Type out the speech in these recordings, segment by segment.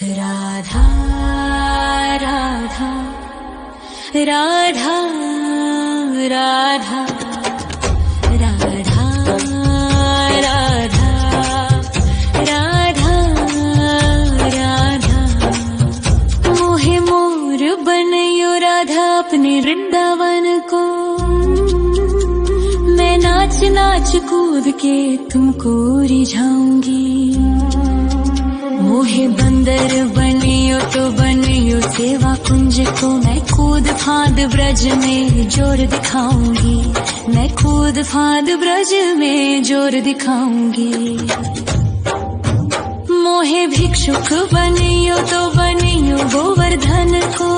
राधा राधा राधा राधा राधा राधा राधा राधा मोहे मोर बनयो राधा अपने वृंदावन को। मैं नाच नाच कूद के तुमको रिझाऊंगी। मोहे बंदर बनियो तो बनियो सेवा कुंज को। मैं कूद फांद ब्रज में जोर दिखाऊंगी। मैं कूद फांद ब्रज में जोर दिखाऊंगी। मोहे भिक्षुक बनियो तो बनियो गोवर्धन को।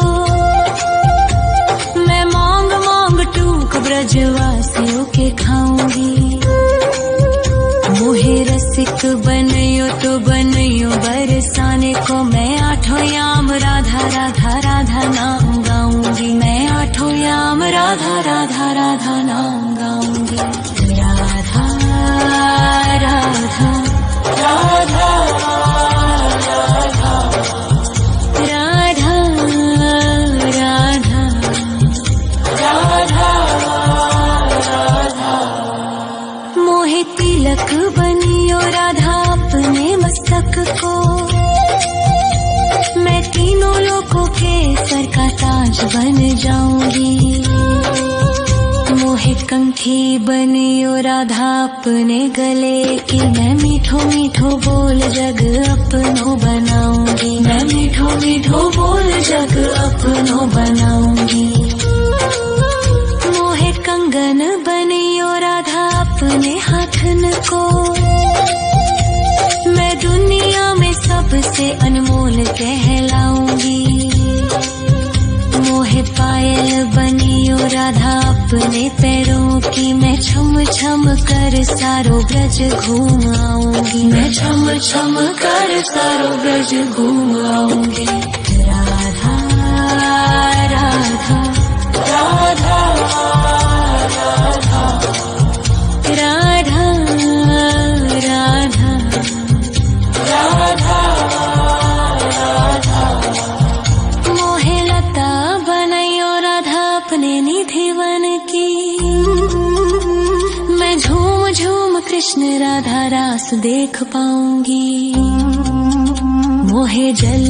मैं मांग मांग टूक ब्रजवासियों के खाऊंगी। मोहे रसिक बनयो तो बनयो बरसाने को। मैं आठों याम राधा राधा राधा नाम गाऊंगी। मैं आठों याम राधा राधा राधा नाम गाऊंगी। राधा राधा राधा राधा राधा राधा राधा मोहे तिलक बनियो राधा अपने मस्तक को। मैं तीनों लोगों के सर का ताज बन जाऊंगी। मोहे कंठी बनियो राधा अपने गले की। मैं मीठो मीठो बोल जग अपनो बनाऊंगी। मैं मीठो मीठो बोल जग अपनो बनाऊंगी। मोहे कंगन बनियो राधा अपने हाथन को। मैं दुनिया में सबसे अनमोल कहलाऊंगी। मोहे पायल बनियो राधा अपने पैरों की। मैं छम छम कर सारो ब्रज घूम आऊंगी। मैं छम छम कर सारो ब्रज घूम आऊंगी। राधा राधा राधा राधा राधा राधा राधा राधा मोहे लता बनयो राधा अपने निधिवन की। मैं झूम झूम कृष्ण राधा रास देख पाऊंगी। मोहे जल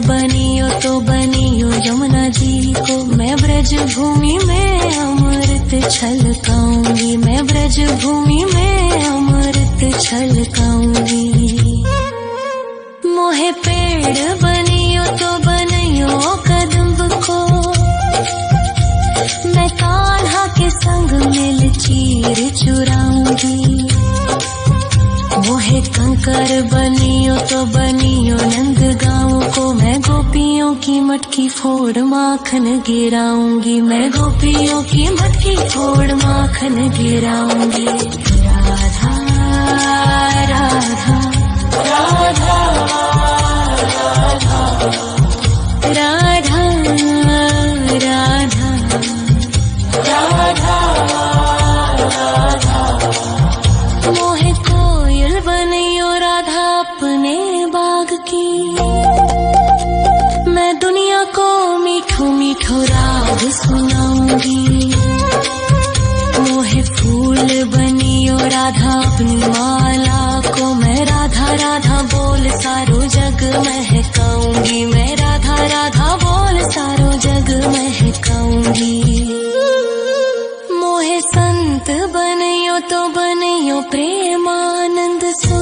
बनियो तो बनियो यमुना जी को। मैं ब्रज भूमि में अमृत छलकाऊंगी। मैं ब्रज भूमि में अमृत छलकाऊंगी। मोहे पेड़ बनियो तो बनियो कदम्ब को। मैं कान्हा के संग मिल चीर चुराऊंगी। मोहे कंकर बनियो तो बनियो नंद गाँव को। मैं गोपियों की मटकी फोड़ माखन गिराऊंगी। मैं गोपियों की मटकी फोड़ माखन गिराऊंगी। राधा राधा राधा राधा राधा राधा राधा मोहे कोयल बनियो राधा अपने बाग की। मैं दुनिया को मीठो मीठो राग सुनाऊंगी। मोहे फूल बनियो राधा अपनी माला को। मैं राधा राधा बोल सारो जग महकाऊंगी। मैं राधा राधा बोल सारो जग महकाऊंगी। मोहे संत बनियो तो बनियो प्रेमानंद सो।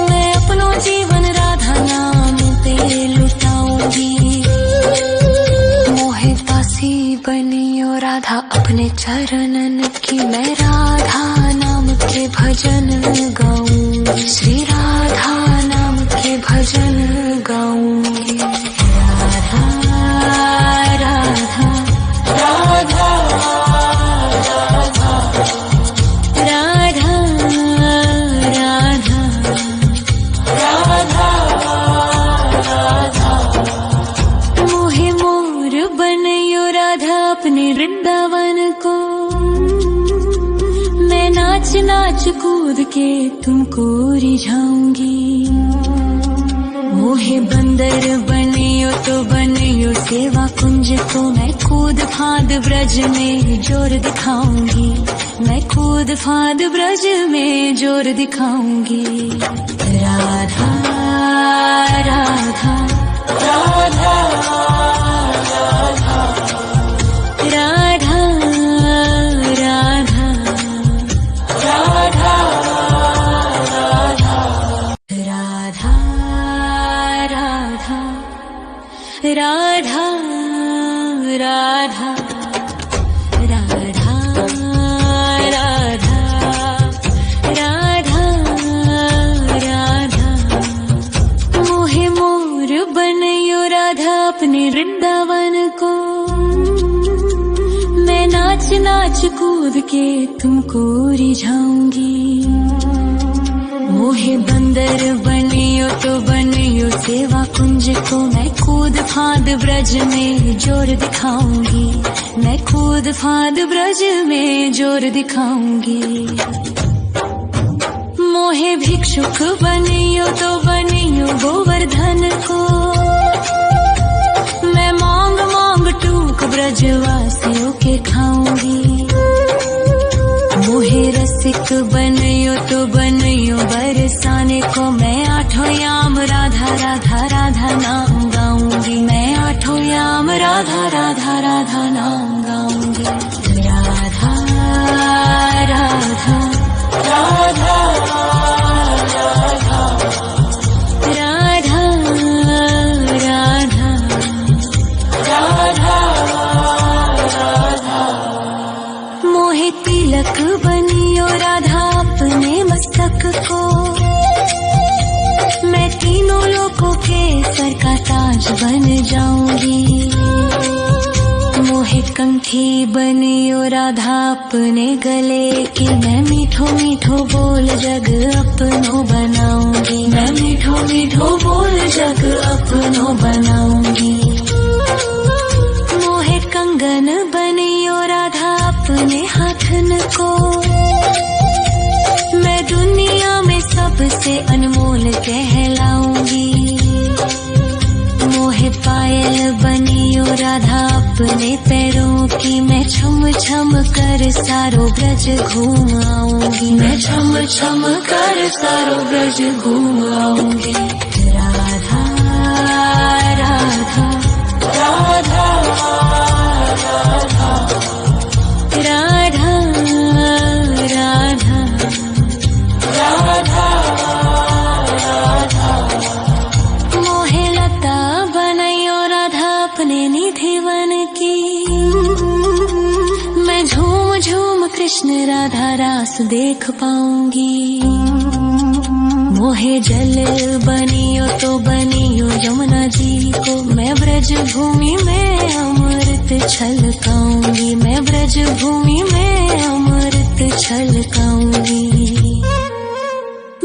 मैं अपनो जीवन राधा नाम पे लुटाऊंगी। मोहे दासी बनियो राधा अपने चरणन की। मैं राधा नाम के भजन गाऊंगी। श्री राधा नाम के भजन गाऊंगी। राधा राधा राधा राधा राधा राधा राधा राधा मोहे मोर बनयो राधा अपने वृंदावन को। मैं नाच नाच कूद के तुमको रिझाऊंगी। मोहे मोहे बंदर बनियो तो बनियो सेवा कुंज को, मैं कूद फाद ब्रज में जोर दिखाऊंगी, मैं कूद फाद ब्रज में जोर दिखाऊंगी। राधा राधा राधा राधा राधा राधा राधा राधा राधा राधा राधा राधा राधा राधा मोहे मोर बनयो राधा अपने वृंदावन को, मैं नाच नाच कूद के तुमको रिझाऊंगी। मोहे बंदर बनियो तो बनियो सेवा कुंज को, मैं कूद फाद ब्रज में जोर दिखाऊंगी, मैं कूद फाद ब्रज में जोर दिखाऊंगी। मोहे भिक्षुक बनियो तो बनियो गोवर्धन को, मैं मांग मांग टूक ब्रजवासियों के खाऊंगी। मोहे रसिक बनियो तो बनियो बरसाने को, मैं आठों याम राधा राधा राधा नाम गाऊंगी, मैं आठों याम राधा राधा राधा नाम गाऊंगी। राधा राधा राधा राधा राधा राधा राधा मोहे तिलक बनियो राधा अपने मस्तक को, मैं तीनों लोगों के सर का ताज बन जाऊंगी। मोहे कंठी बनियो राधा अपने गले की, मैं मीठो मीठो बोल जग अपनो बनाऊंगी, मैं मीठो मीठो बोल जग अपनो बनाऊंगी। मोहे कंगन बनियो राधा अपने हाथन को, मैं दुनिया में सबसे अनमोल कहलाऊंगी। मोहे पायल बनियो राधा अपने पैरों की, मैं छम छम कर सारो ब्रज घूम आऊंगी, मैं छम छम कर सारो ब्रज घूम आऊंगी। राधा राधा राधा राधा राधा राधा राधा मोहे लता बनयो राधा अपने निधिवन की, मैं झूम झूम कृष्ण राधा रास देख पाऊंगी। मोहे जल बनियो तो बनियो यमुना जी को, मैं ब्रज भूमि में अमृत छलकाऊंगी, मैं ब्रज भूमि में अमृत छलकाऊंगी।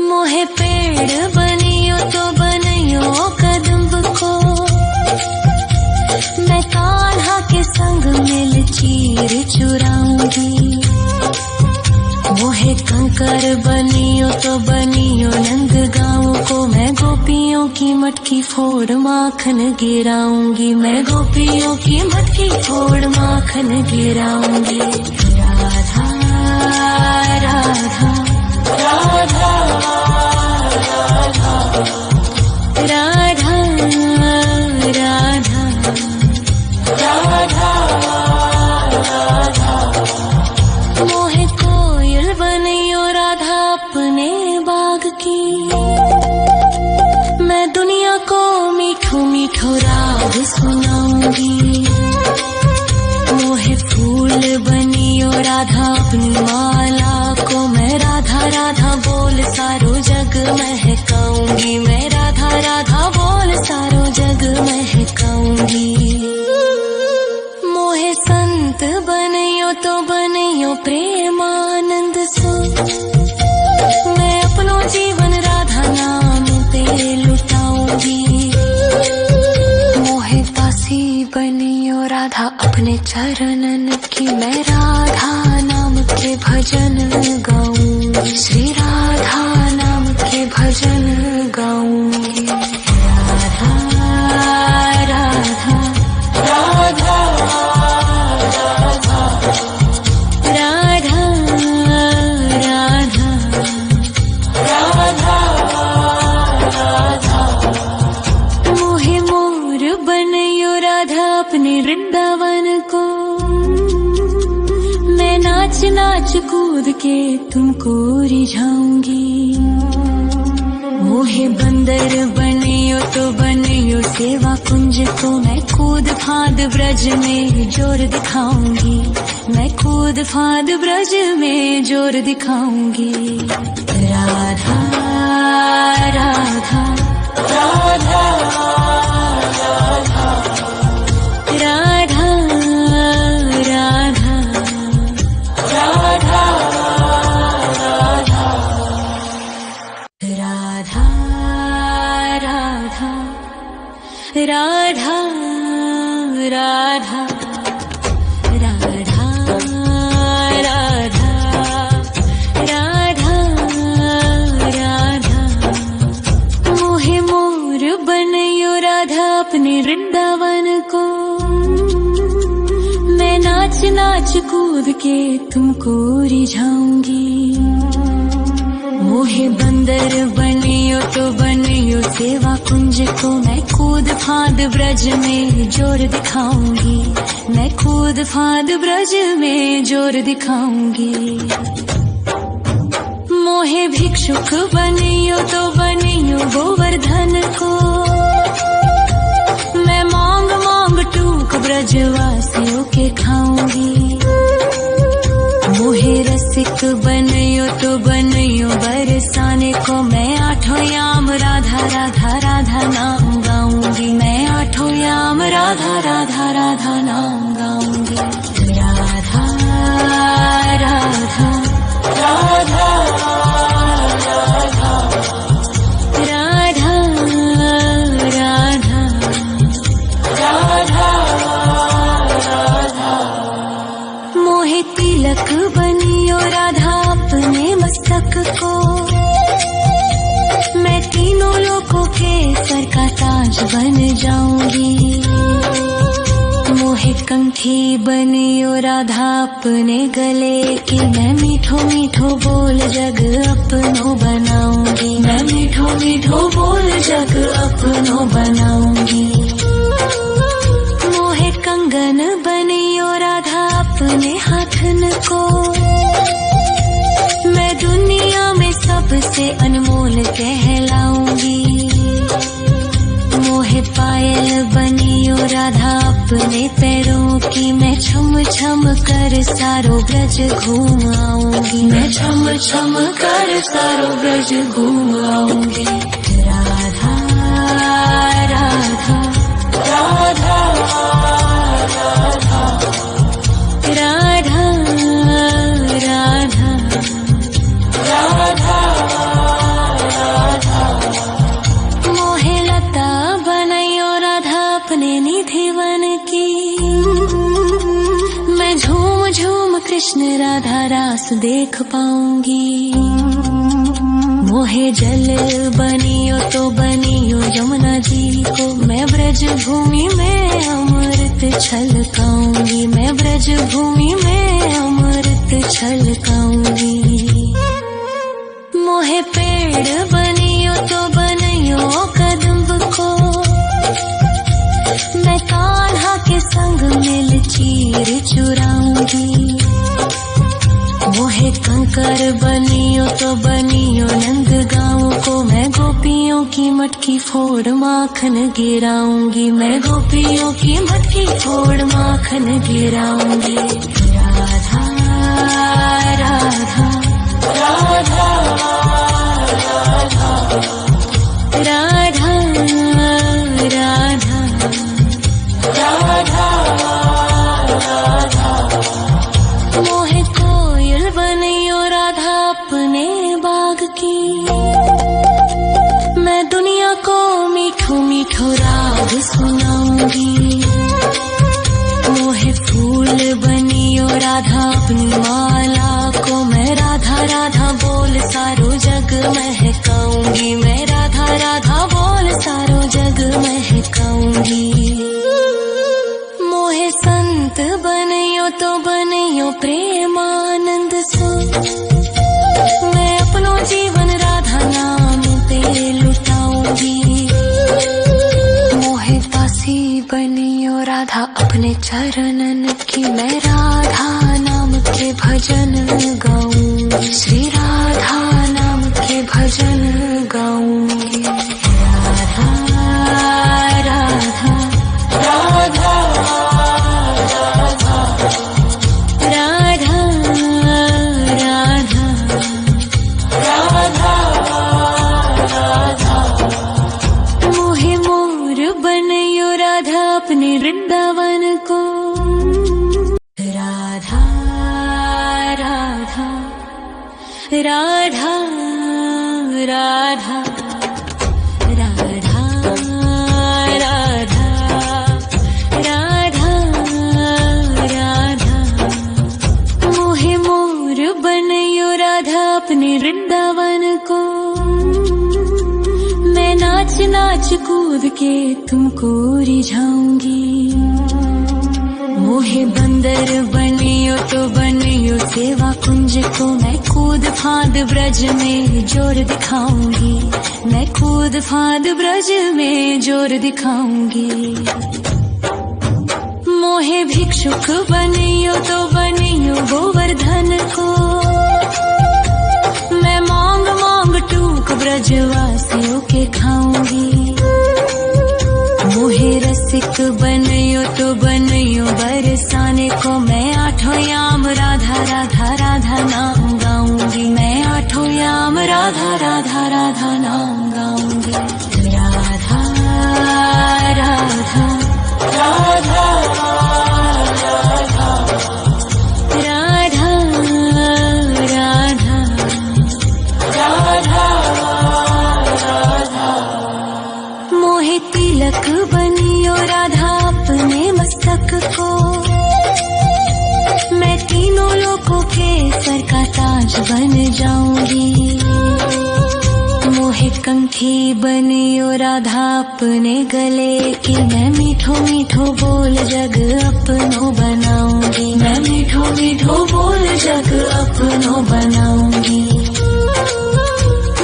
मोहे पेड़ बनियो तो बनियो कदम्ब को, मैं कान्हा के संग मिल चीर चुराऊंगी। मोहे कंकर बनियो तो बनियो नंद गाँव को, मैं गोपियों की मटकी फोड़ माखन गिराऊंगी, मैं गोपियों की मटकी फोड़ माखन गिराऊंगी। राधा राधा राधा राधा राधा राधा राधा मोहे कोयल बनियो राधा अपने बाग की, मैं दुनिया को मीठो मीठो राग सुनाऊंगी। मोहे फूल बनियो राधा अपनी माला को, मैं राधा राधा बोल सारो जग महकाऊंगी, मैं राधा राधा बोल सारो जग महकाऊंगी। मोहे संत बनियो तो बनियो प्रेमानंद सो, मैं अपनो जीवन राधा नाम पे लुटाऊंगी। मोहे दासी बनियो राधा अपने चरणन की, मैं राधा नाम के भजन गाऊंगी, श्री राधा नाम के भजन गाऊंगी। राधा नाच कूद के तुमको रिझाऊंगी। मोहे बंदर बनियो तो बनियो सेवा कुंज को, मैं कूद फांद ब्रज में जोर दिखाऊंगी। मैं कूद फांद ब्रज में जोर दिखाऊंगी। राधा राधा राधा राधा राधा राधा राधा राधा राधा राधा राधा राधा राधा। मोहे मोर बनयो राधा अपने वृंदावन को, मैं नाच नाच कूद के तुमको रिझाऊंगी। मोहे बंदर बनियो तो बनियो सेवा कुंज को, मैं कूद फांद ब्रज में जोर दिखाऊंगी। मैं कूद फांद ब्रज में जोर दिखाऊंगी। मोहे भिक्षुक बनियो तो बनियो गोवर्धन को, मैं मांग मांग टूक ब्रजवासियों के खाऊंगी। मोहे रसिक बनियो तो बनियो बरसाने को, मैं आठों याम राधा राधा राधा नाम गाऊंगी। मैं आठों याम राधा राधा राधा नाम गाऊंगी। राधा राधा राधा राधा राधा राधा राधा। मोहे तिलक बनियो राधा अपने मस्तक को, मैं तीनों लोगों के सर का ताज बन जाऊंगी। मोहे कंठी बनियो राधा अपने गले की, मैं मीठो मीठो बोल जग अपनो बनाऊंगी। मैं मीठो मीठो बोल जग अपनो बनाऊंगी। मोहे कंगन बनियो राधा अपने हाथन को, मैं दुनिया में सबसे अनमोल कहलाऊंगी। मोहे पायल बनियो राधा अपने पैरों की, मैं छम छम कर सारो ब्रज घूम आऊंगी। मैं छम छम कर सारो ब्रज घूम आऊंगी। राधा राधा राधा राधा राधा राधा राधा राधा। मोहे लता बनयो राधा अपने निधिवन की, मैं झूम झूम कृष्ण राधा रास देख पाऊंगी। मोहे जल बनियो तो बनियो यमुना जी को, मैं ब्रज भूमि में अमृत छलकाऊंगी। मैं ब्रज भूमि में अमृत छलकाऊंगी। मोहे पेड़ बनियो तो बनियो कदम्ब को, मैं कान्हा के संग मिल चीर चुराऊंगी। मोहे कंकर बनियो तो बनियो नंद गाँव को, मैं गोपियों की मटकी फोड़ माखन गिराऊंगी। मैं गोपियों की मटकी फोड़ माखन गिराऊंगी। राधा राधा राधा राधा राधा राधा राधा। मोहे कोयल बनियो राधा अपने बाग की, मैं दुनिया को मीठो मीठो राग सुनाऊंगी। मोहे फूल बनियो राधा अपनी माला को, मैं राधा राधा बोल सारो जग महकाऊंगी। मैं राधा राधा बोल सारो जग महकाऊंगी। मोहे संत बनियो तो बनियो प्रेमानंद सो, मैं अपनो जीवन राधा नाम पे लुटाऊंगी। मोहे दासी बनियो राधा अपने चरणन की, मैं राधा नाम के भजन गाऊंगी, श्री राधा नाम के भजन गाऊंगी। राधा राधा राधा राधा राधा राधा राधा मोहे मोर बनयो राधा अपने वृंदावन को। राधा राधा राधा राधा राधा राधा राधा राधा मोहे मोर बनयो राधा अपने वृंदावन को। मैं नाच नाच कूद के तुमको रिझाऊंगी, मोहे बंदर बनियो तो बनियो सेवा कुंज को। मैं कूद फांद ब्रज में जोर दिखाऊंगी, मैं कूद फांद ब्रज में जोर दिखाऊंगी। मोहे भिक्षुक बनियो तो बनियो गोवर्धन को। मैं मांग मांग टूक ब्रजवासियों के खाऊंगी, मोहे रसिक बनयो तो बनयो बरसाने को। मैं आठों याम राधा राधा राधा नाम गाऊंगी, मैं आठों याम राधा राधा राधा नाम गाऊंगी। राधा राधा राधा राधा राधा राधा राधा मोहे तिलक बनियो राधा अपने मस्तक को। मैं तीनों लोगों के सर का ताज बन जाऊंगी, मोहे कंठी बनियो राधा अपने गले की। मैं मीठो मीठो बोल जग अपनो बनाऊंगी, मैं मीठो मीठो बोल जग अपनो बनाऊंगी।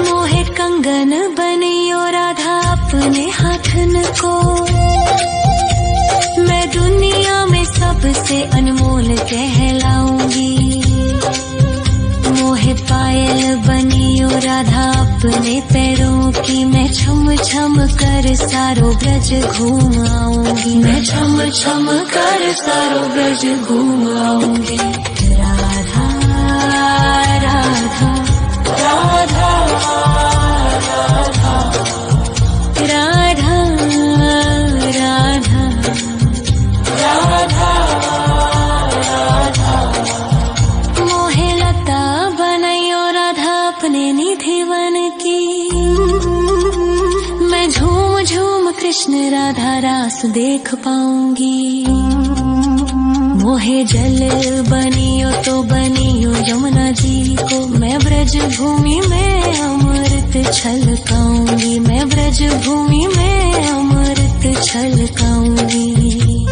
मोहे कंगन बनियो राधा अपने हाथन को। मैं दुनिया में सबसे अनमोल कहलाऊंगी, मोहे पायल बनियो राधा अपने पैरों की। मैं छम छम कर सारो ब्रज घूम आऊंगी, मैं छम छम कर सारो ब्रज घूम आऊंगी। राधा राधा राधा राधा राधा राधा राधा मोहे लता बनयो राधा अपने निधि वन की। मैं झूम झूम कृष्ण राधा रास देख पाऊंगी, मोहे जल बनियो तो बनियो यमुना जी को। मैं ब्रज भूमि में अमृत छलकाऊंगी, मैं ब्रज भूमि में अमृत छलकाऊंगी।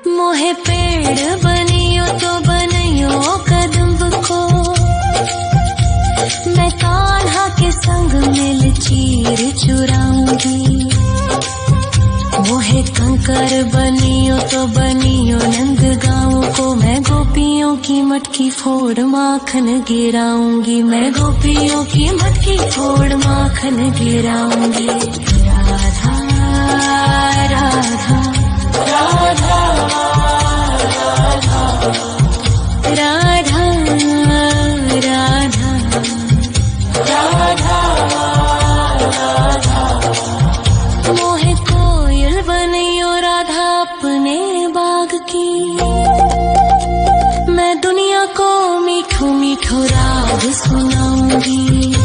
मोहे पेड़ बनियो तो बनियो कदम्ब को। मैं कान्हा के संग मिल चीर चुराऊंगी, मोहे कंकर बनियो तो बनियो नंद गाँव को। मैं गोपियों की मटकी फोड़ माखन गिराऊंगी, मैं गोपियों की मटकी फोड़ माखन गिराऊंगी। राधा राधा राधा राधा राधा राधा राधा मोहे कोयल बनियो राधा अपने बाग की। मैं दुनिया को मीठो मीठो राग सुनाऊंगी,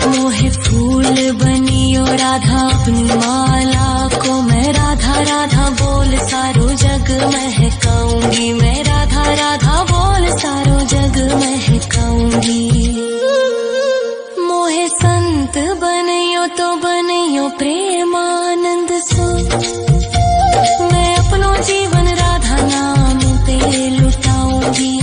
मोहे फूल बनियो राधा अपनी माला को। मैं राधा राधा बोल सारो जग महकाऊंगी, मैं राधा राधा बोल सारो जग महकाऊंगी। मोहे संत बनियो तो बनियो प्रेमानंद सो। मैं अपनो जीवन राधा नाम पे लुटाऊंगी,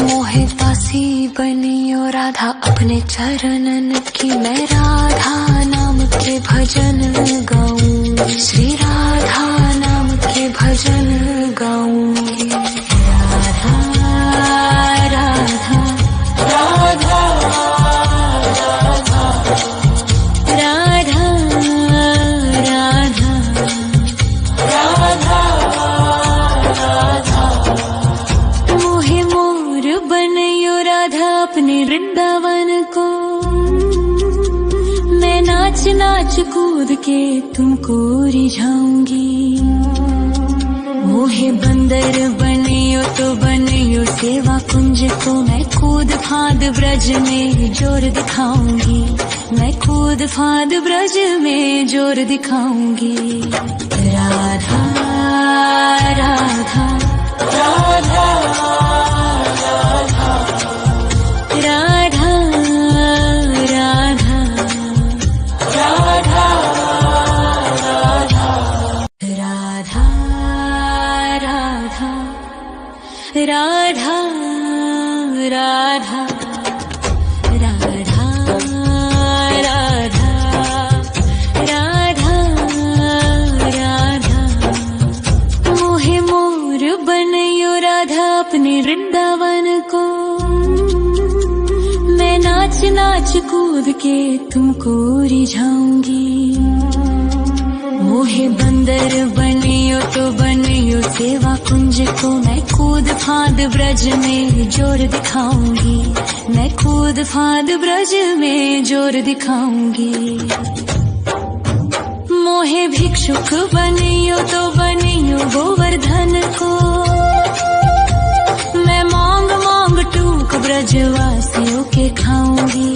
मोहे दासी बनियो राधा अपने चरणन की। मैं राधा नाम के भजन गाऊंगी, श्री राधा नाम के भजन गाऊंगी। कूद के तुमको रिझाऊंगी। मोहे बंदर बनियो तो बनियो सेवा कुंज को, मैं कूद फांद ब्रज में जोर दिखाऊंगी। मैं कूद फांद ब्रज में जोर दिखाऊंगी। राधा राधा राधा राधा राधा राधा राधा राधा राधा राधा मोहे मोर बनयो राधा अपने वृंदावन को। मैं नाच नाच कूद के तुमको रिझाऊंगी। मोहे बंदर बनियो तो बनियो सेवा कुंज को, मैं कूद फांद ब्रज में जोर दिखाऊंगी। मैं कूद फांद ब्रज में जोर दिखाऊंगी। मोहे भिक्षुक बनियो तो बनियो गोवर्धन को, मैं मांग मांग टूक ब्रजवासियों के खाऊंगी।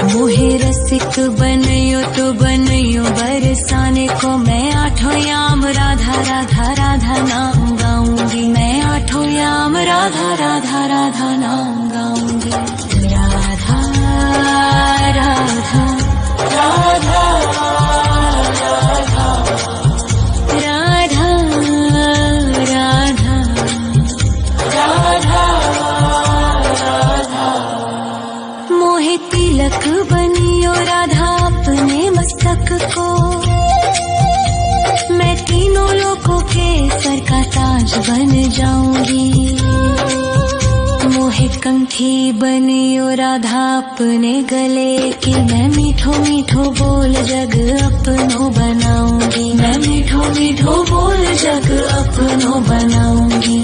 मोहे रसिक बनियो तो बनियो बरसाने को, मैं आठों याम राधा राधा राधा नाम गाऊंगी। मैं आठों याम राधा राधा राधा नाम गाऊंगी। राधा राधा राधा राधा राधा राधा। मोहे तिलक बनियो राधा अपने मस्तक को, मैं तीनों लोगों के सर का ताज बन जाऊंगी। मोहे कंठी बनियो राधा अपने गले की, मैं मीठो मीठो बोल जग अपनो बनाऊंगी। मैं मीठो मीठो बोल जग अपनो बनाऊंगी।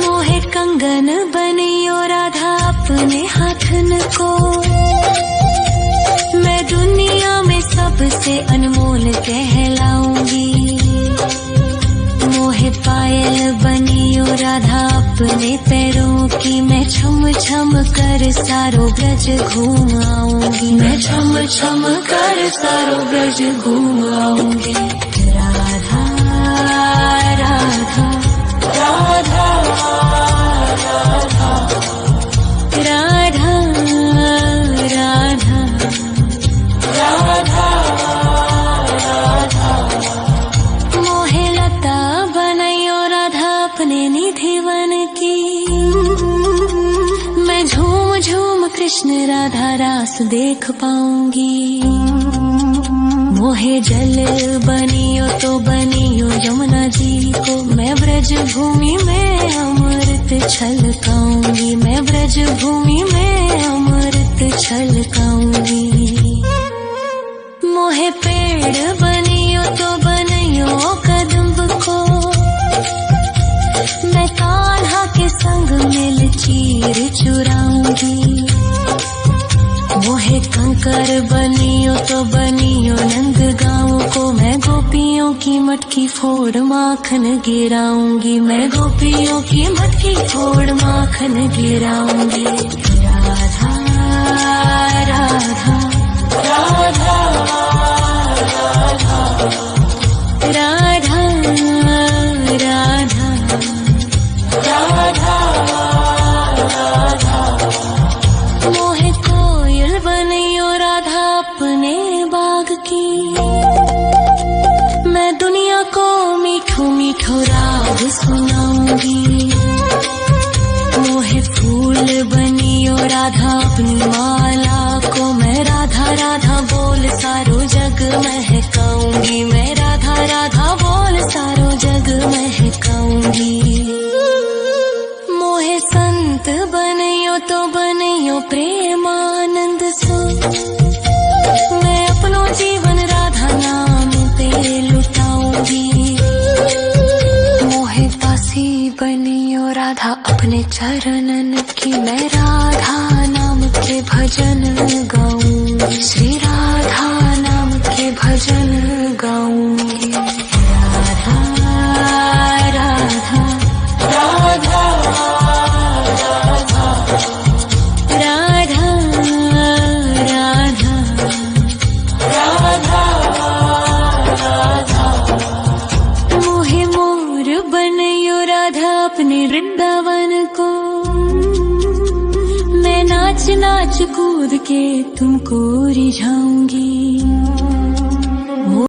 मोहे कंगन बनियो राधा अपने हाथन को, मैं दुनिया में सबसे अनमोल कहलाऊंगी। मोहे पायल बनियो राधा अपने पैरों की, मैं छम छम कर सारो ब्रज घूम आऊंगी। मैं छम छम कर सारो ब्रज घूम आऊंगी। राधा राधा राधा राधा राधा राधा राधा। मोहे लता बनयो राधा अपने निधिवन की, मैं झूम झूम कृष्ण राधा रास देख पाऊंगी। मोहे जल बनियो तो बनियो यमुना जी को, मैं ब्रज भूमि में अमृत छलकाऊंगी। मैं ब्रज भूमि में अमृत छलकाऊंगी। मोहे पेड़ बनियो तो बनियो कदम्ब को, मैं कान्हा के संग मिल चीर चुराऊंगी। मोहे कंकर बनियो तो बनियो नंद गाँव को, मैं गोपियों की मटकी फोड़ माखन गिराऊंगी। मैं गोपियों की मटकी फोड़ माखन गिराऊंगी। राधा राधा राधा राधा राधा राधा राधा। मोहे कोयल बनियो राधा अपने बाग की, मैं दुनिया को मीठो मीठो राग सुनाऊंगी। मोहे फूल बनियो राधा अपनी माला को, मैं राधा राधा बोल सारो जग महकाऊंगी। मैं राधा राधा बोल सारो जग महकाऊंगी। मोहे संत बनियो तो बनियो प्रेमानंद सो, मैं अपनो जीवन राधा नाम पे लुटाऊंगी। मोहे दासी बनियो राधा अपने चरणन की, मैं राधा नाम के भजन गाऊंगी। श्री वृंदावन को मैं नाच नाच कूद के तुमको रिझाऊंगी।